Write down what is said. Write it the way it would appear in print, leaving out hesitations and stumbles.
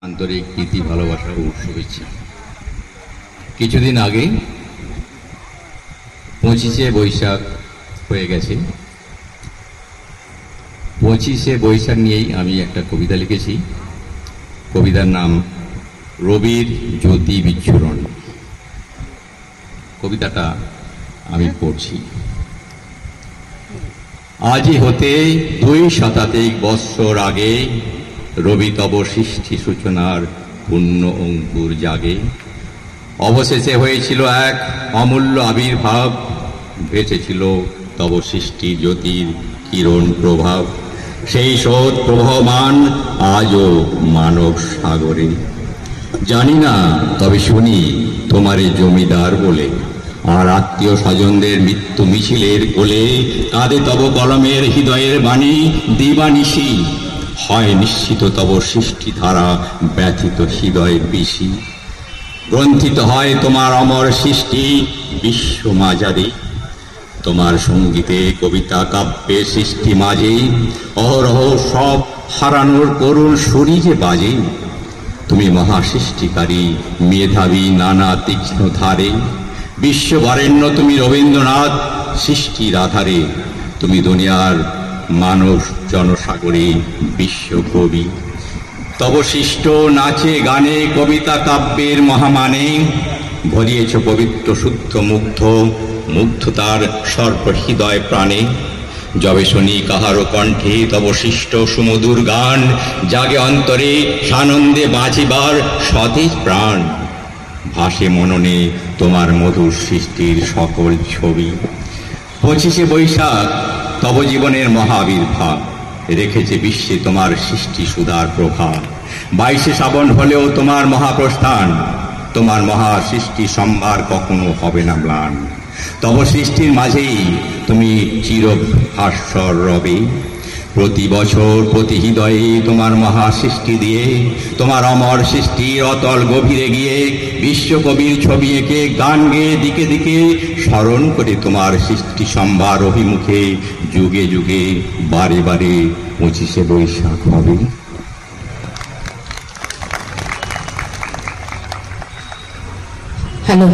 আন্তরিক প্রীতি ভালোবাসা ও শুভেচ্ছা। কিছুদিন আগে 25শে বৈশাখ হয়ে গেছে। 25শে বৈশাখ নিয়েই আমি একটা কবিতা লিখেছি। কবিতার নাম রবির জ্যোতি বিচ্ছুরণ। কবিতাটা আমি পড়ছি। আজি হতে 2 শতাধিক বৎসর আগে রবি তব সৃষ্টি সূচনার পূর্ণ অঙ্কুর জাগে। অবশেষে হয়েছিল এক অমূল্য আবির্ভাব, ভেসেছিল তব সৃষ্টি জ্যোতির কিরণ প্রভাব। সেই স্রোত প্রবহমান আজও মানব সাগরে। জানি না, তবে শুনি তোমারে জমিদার বলে, আর আত্মীয় স্বজনদের মৃত্যু মিছিলের কোলে কাঁদে তব কলমের হৃদয়ের বাণী দিবানিশি। হয় নিশ্চিত তব সৃষ্টি ধারা ব্যথিত হৃদয়ের বিশি। গ্রন্থিত হয় তোমার অমর সৃষ্টি বিশ্ব মাঝারে। তোমার সঙ্গীতে কবিতা কাব্যে সৃষ্টি মাঝে অহরহ সব হারানোর করুণ সুরি যে বাজে। তুমি মহাসৃষ্টিকারী মেধাবী নানা তীক্ষ্ণ ধারে। বিশ্ববরেণ্য তুমি রবীন্দ্রনাথ সৃষ্টির আধারে। তুমি দুনিয়ার মানব জনসাগরে বিশ্বকবি। তব সৃষ্ট নাচে গানে কবিতা কাব্যের মহামানে ভরিয়েছ পবিত্র শুদ্ধ মুগ্ধতার সর্ব হৃদয় প্রাণে। যবে শুনি কাহারো কণ্ঠে তব সৃষ্ট সুমধুর গান, জাগে অন্তরে সানন্দে বাঁচিবার সতেজ প্রাণ। ভাসে মননে তোমার মধুর সৃষ্টির সকল ছবি। 25শে বৈশাখ তব জীবনের মহাবির্ভাব, রেখেছে বিশ্বে তোমার সৃষ্টি সুধার প্রভাব। 22শে শ্রাবণ হলেও তোমার মহাপ্রস্থান, তোমার মহা সৃষ্টি সম্ভার কখনো হবে না ম্লান। তব সৃষ্টির মাঝেই তুমি চিরভাস্বর রবে। প্রতি বছর প্রতি হৃদয়ে তোমার মহা সৃষ্টি দিয়ে, তোমার অমর সৃষ্টির অতল গভীরে গিয়ে বিশ্বকবির ছবি এঁকে গান গেয়ে দিকে দিকে স্মরণ করে তোমার সৃষ্টি সম্ভার অভিমুখে যুগে যুগে বারে বারে 25শে বৈশাখ হবে। হ্যালো।